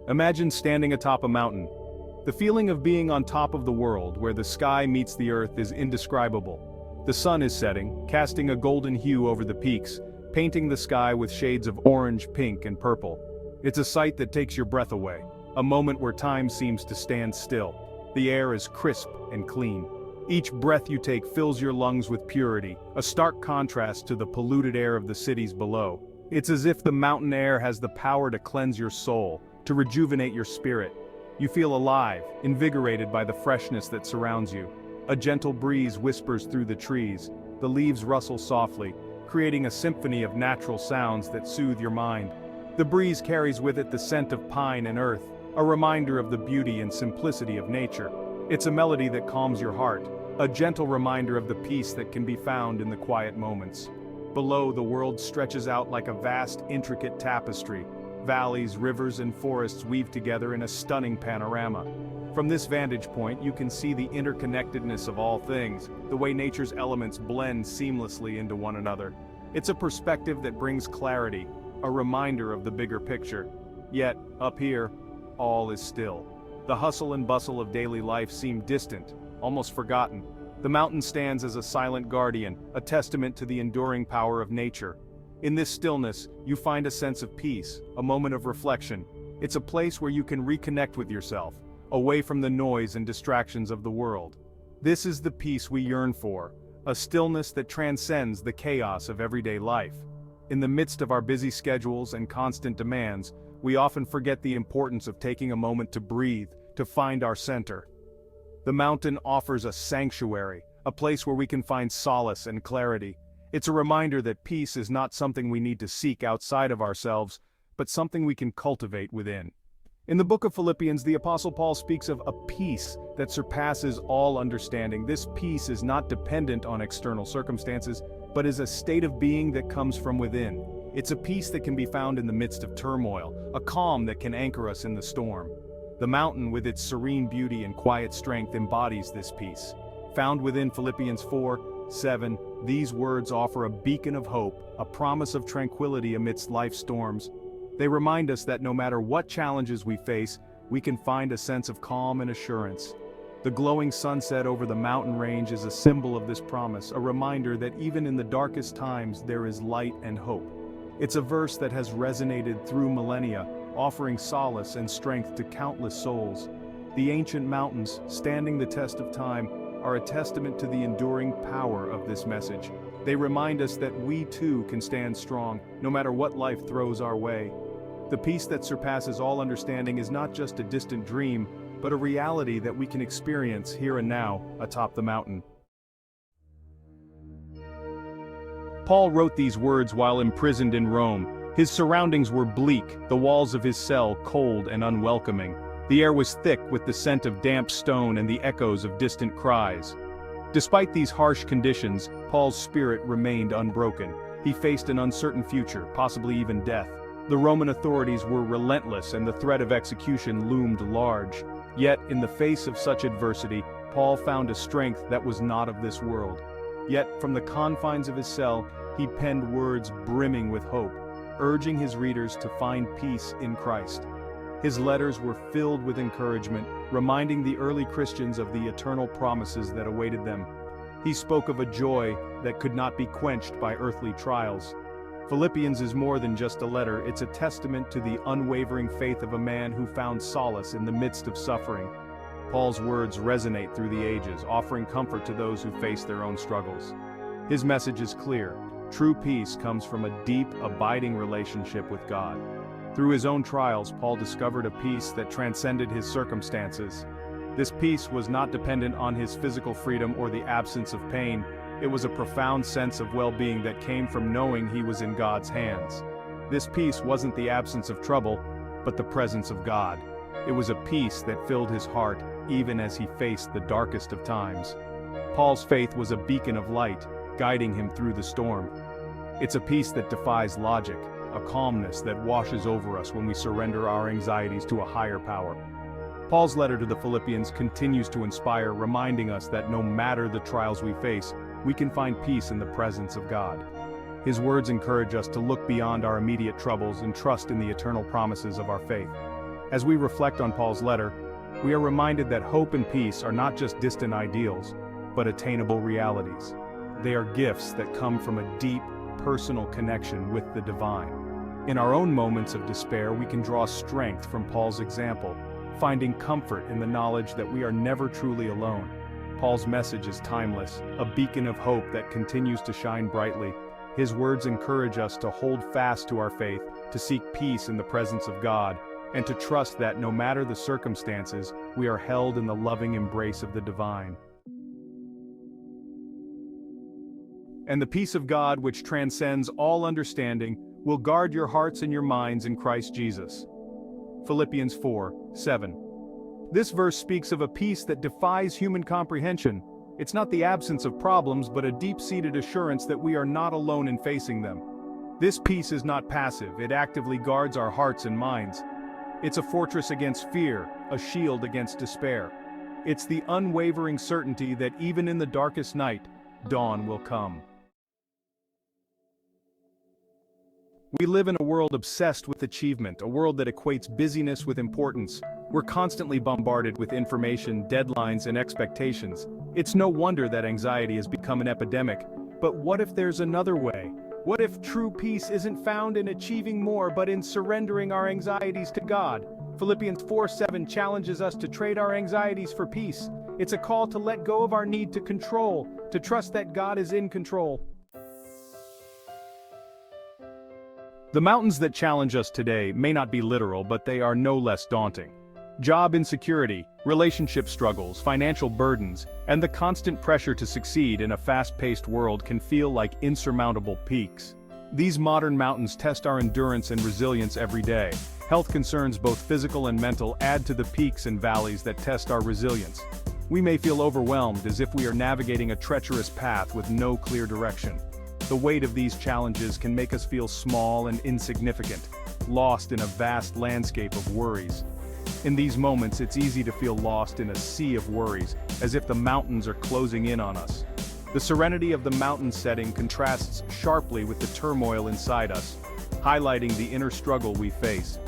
Imagine standing atop a mountain. The feeling of being on top of the world, where the sky meets the earth, is indescribable. The sun is setting, casting a golden hue over the peaks, painting the sky with shades of orange, pink, and purple. It's a sight that takes your breath away, a moment where time seems to stand still. The air is crisp and clean. Each breath you take fills your lungs with purity, a stark contrast to the polluted air of the cities below. It's as if the mountain air has the power to cleanse your soul, to rejuvenate your spirit. You feel alive, invigorated by the freshness that surrounds you. A gentle breeze whispers through the trees, the leaves rustle softly, creating a symphony of natural sounds that soothe your mind. The breeze carries with it the scent of pine and earth, a reminder of the beauty and simplicity of nature. It's a melody that calms your heart, a gentle reminder of the peace that can be found in the quiet moments. Below, the world stretches out like a vast, intricate tapestry. Valleys, rivers, and forests weave together in a stunning panorama. From this vantage point, you can see the interconnectedness of all things, the way nature's elements blend seamlessly into one another. It's a perspective that brings clarity, a reminder of the bigger picture. Yet, up here, all is still. The hustle and bustle of daily life seem distant, almost forgotten. The mountain stands as a silent guardian, a testament to the enduring power of nature. In this stillness, you find a sense of peace, a moment of reflection. It's a place where you can reconnect with yourself, away from the noise and distractions of the world. This is the peace we yearn for, a stillness that transcends the chaos of everyday life. In the midst of our busy schedules and constant demands, we often forget the importance of taking a moment to breathe, to find our center. The mountain offers a sanctuary, a place where we can find solace and clarity. It's a reminder that peace is not something we need to seek outside of ourselves, but something we can cultivate within. In the book of Philippians, the Apostle Paul speaks of a peace that surpasses all understanding. This peace is not dependent on external circumstances, but is a state of being that comes from within. It's a peace that can be found in the midst of turmoil, a calm that can anchor us in the storm. The mountain, with its serene beauty and quiet strength, embodies this peace. Found within Philippians 4:7, these words offer a beacon of hope, a promise of tranquility amidst life's storms. They remind us that no matter what challenges we face, we can find a sense of calm and assurance. The glowing sunset over the mountain range is a symbol of this promise, a reminder that even in the darkest times there is light and hope. It's a verse that has resonated through millennia, offering solace and strength to countless souls. The ancient mountains, standing the test of time, are a testament to the enduring power of this message. They remind us that we too can stand strong, no matter what life throws our way. The peace that surpasses all understanding is not just a distant dream, but a reality that we can experience here and now, atop the mountain. Paul wrote these words while imprisoned in Rome. His surroundings were bleak, the walls of his cell cold and unwelcoming. The air was thick with the scent of damp stone and the echoes of distant cries. Despite these harsh conditions, Paul's spirit remained unbroken. He faced an uncertain future, possibly even death. The Roman authorities were relentless and the threat of execution loomed large. Yet, in the face of such adversity, Paul found a strength that was not of this world. Yet, from the confines of his cell, he penned words brimming with hope, urging his readers to find peace in Christ. His letters were filled with encouragement, reminding the early Christians of the eternal promises that awaited them. He spoke of a joy that could not be quenched by earthly trials. Philippians is more than just a letter, it's a testament to the unwavering faith of a man who found solace in the midst of suffering. Paul's words resonate through the ages, offering comfort to those who face their own struggles. His message is clear. True peace comes from a deep, abiding relationship with God. Through his own trials, Paul discovered a peace that transcended his circumstances. This peace was not dependent on his physical freedom or the absence of pain. It was a profound sense of well-being that came from knowing he was in God's hands. This peace wasn't the absence of trouble, but the presence of God. It was a peace that filled his heart, even as he faced the darkest of times. Paul's faith was a beacon of light, guiding him through the storm. It's a peace that defies logic, a calmness that washes over us when we surrender our anxieties to a higher power. Paul's letter to the Philippians continues to inspire, reminding us that no matter the trials we face, we can find peace in the presence of God. His words encourage us to look beyond our immediate troubles and trust in the eternal promises of our faith. As we reflect on Paul's letter, we are reminded that hope and peace are not just distant ideals, but attainable realities. They are gifts that come from a deep, personal connection with the divine. In our own moments of despair, we can draw strength from Paul's example, finding comfort in the knowledge that we are never truly alone. Paul's message is timeless, a beacon of hope that continues to shine brightly. His words encourage us to hold fast to our faith, to seek peace in the presence of God, and to trust that no matter the circumstances, we are held in the loving embrace of the divine. And the peace of God, which transcends all understanding, will guard your hearts and your minds in Christ Jesus. Philippians 4:7. This verse speaks of a peace that defies human comprehension. It's not the absence of problems, but a deep-seated assurance that we are not alone in facing them. This peace is not passive, it actively guards our hearts and minds. It's a fortress against fear, a shield against despair. It's the unwavering certainty that even in the darkest night, dawn will come. We live in a world obsessed with achievement, a world that equates busyness with importance. We're constantly bombarded with information, deadlines, and expectations. It's no wonder that anxiety has become an epidemic. But what if there's another way? What if true peace isn't found in achieving more, but in surrendering our anxieties to God? Philippians 4:7 challenges us to trade our anxieties for peace. It's a call to let go of our need to control, to trust that God is in control. The mountains that challenge us today may not be literal, but they are no less daunting. Job insecurity, relationship struggles, financial burdens, and the constant pressure to succeed in a fast-paced world can feel like insurmountable peaks. These modern mountains test our endurance and resilience every day. Health concerns, both physical and mental, add to the peaks and valleys that test our resilience. We may feel overwhelmed, as if we are navigating a treacherous path with no clear direction. The weight of these challenges can make us feel small and insignificant, lost in a vast landscape of worries. In these moments, it's easy to feel lost in a sea of worries, as if the mountains are closing in on us. The serenity of the mountain setting contrasts sharply with the turmoil inside us, highlighting the inner struggle we face.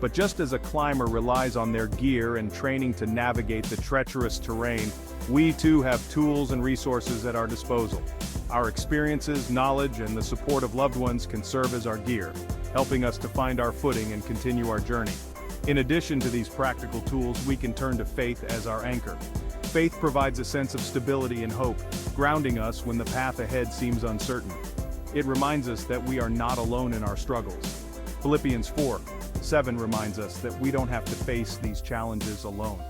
But just as a climber relies on their gear and training to navigate the treacherous terrain, we too have tools and resources at our disposal. Our experiences, knowledge, and the support of loved ones can serve as our gear, helping us to find our footing and continue our journey. In addition to these practical tools, we can turn to faith as our anchor. Faith provides a sense of stability and hope, grounding us when the path ahead seems uncertain. It reminds us that we are not alone in our struggles. Philippians 4:7 reminds us that we don't have to face these challenges alone.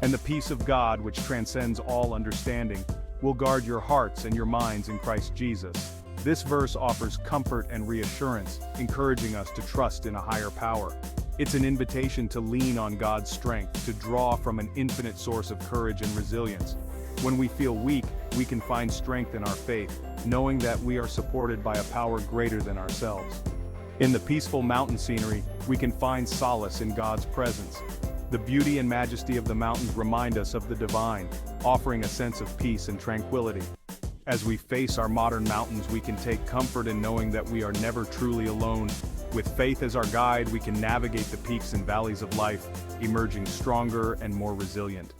And the peace of God, which transcends all understanding, will guard your hearts and your minds in Christ Jesus. This verse offers comfort and reassurance, encouraging us to trust in a higher power. It's an invitation to lean on God's strength, to draw from an infinite source of courage and resilience. When we feel weak, we can find strength in our faith, knowing that we are supported by a power greater than ourselves. In the peaceful mountain scenery, we can find solace in God's presence. The beauty and majesty of the mountains remind us of the divine, offering a sense of peace and tranquility. As we face our modern mountains, we can take comfort in knowing that we are never truly alone. With faith as our guide, we can navigate the peaks and valleys of life, emerging stronger and more resilient.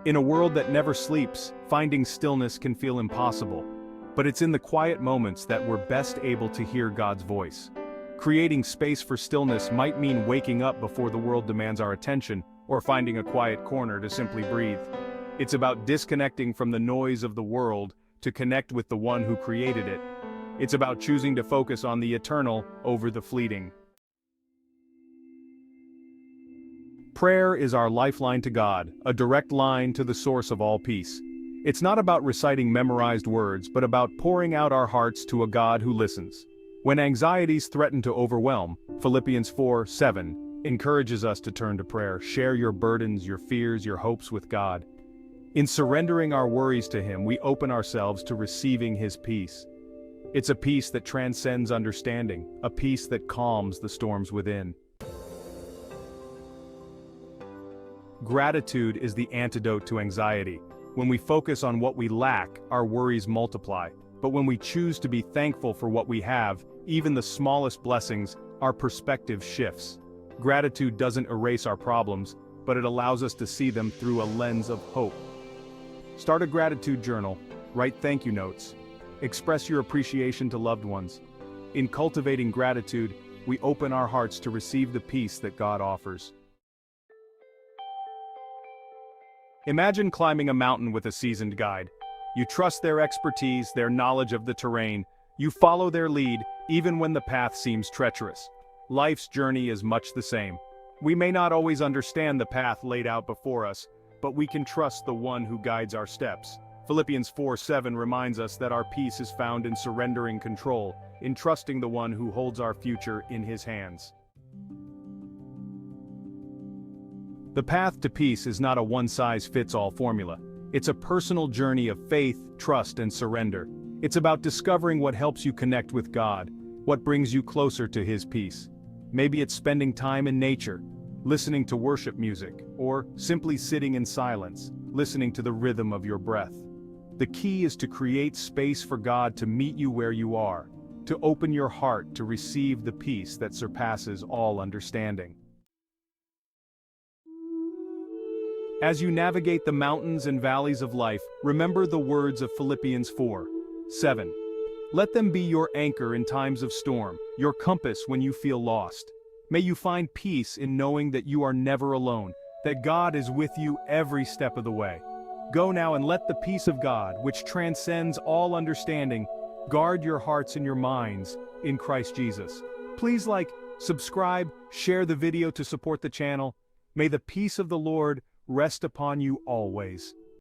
In a world that never sleeps, finding stillness can feel impossible. But it's in the quiet moments that we're best able to hear God's voice. Creating space for stillness might mean waking up before the world demands our attention, or finding a quiet corner to simply breathe. It's about disconnecting from the noise of the world to connect with the one who created it. It's about choosing to focus on the eternal over the fleeting. Prayer is our lifeline to God, a direct line to the source of all peace. It's not about reciting memorized words, but about pouring out our hearts to a God who listens. When anxieties threaten to overwhelm, Philippians 4:7 encourages us to turn to prayer. Share your burdens, your fears, your hopes with God. In surrendering our worries to Him, we open ourselves to receiving His peace. It's a peace that transcends understanding, a peace that calms the storms within. Gratitude is the antidote to anxiety. When we focus on what we lack, our worries multiply. But when we choose to be thankful for what we have, even the smallest blessings our perspective shifts. Gratitude doesn't erase our problems, but it allows us to see them through a lens of hope. Start a gratitude journal, write thank you notes, express your appreciation to loved ones. In cultivating gratitude, we open our hearts to receive the peace that God offers. Imagine climbing a mountain with a seasoned guide. You trust their expertise, their knowledge of the terrain. You follow their lead, even when the path seems treacherous. Life's journey is much the same. We may not always understand the path laid out before us, but we can trust the one who guides our steps. Philippians 4:7 reminds us that our peace is found in surrendering control, in trusting the one who holds our future in his hands. The path to peace is not a one-size-fits-all formula. It's a personal journey of faith, trust, and surrender. It's about discovering what helps you connect with God, what brings you closer to his peace. Maybe it's spending time in nature, listening to worship music, or simply sitting in silence, listening to the rhythm of your breath. The key is to create space for God to meet you where you are, to open your heart to receive the peace that surpasses all understanding. As you navigate the mountains and valleys of life, remember the words of Philippians 4:7. Let them be your anchor in times of storm, your compass when you feel lost. May you find peace in knowing that you are never alone, that God is with you every step of the way. Go now and let the peace of God, which transcends all understanding, guard your hearts and your minds in Christ Jesus. Please like, subscribe, share the video to support the channel. May the peace of the Lord rest upon you always.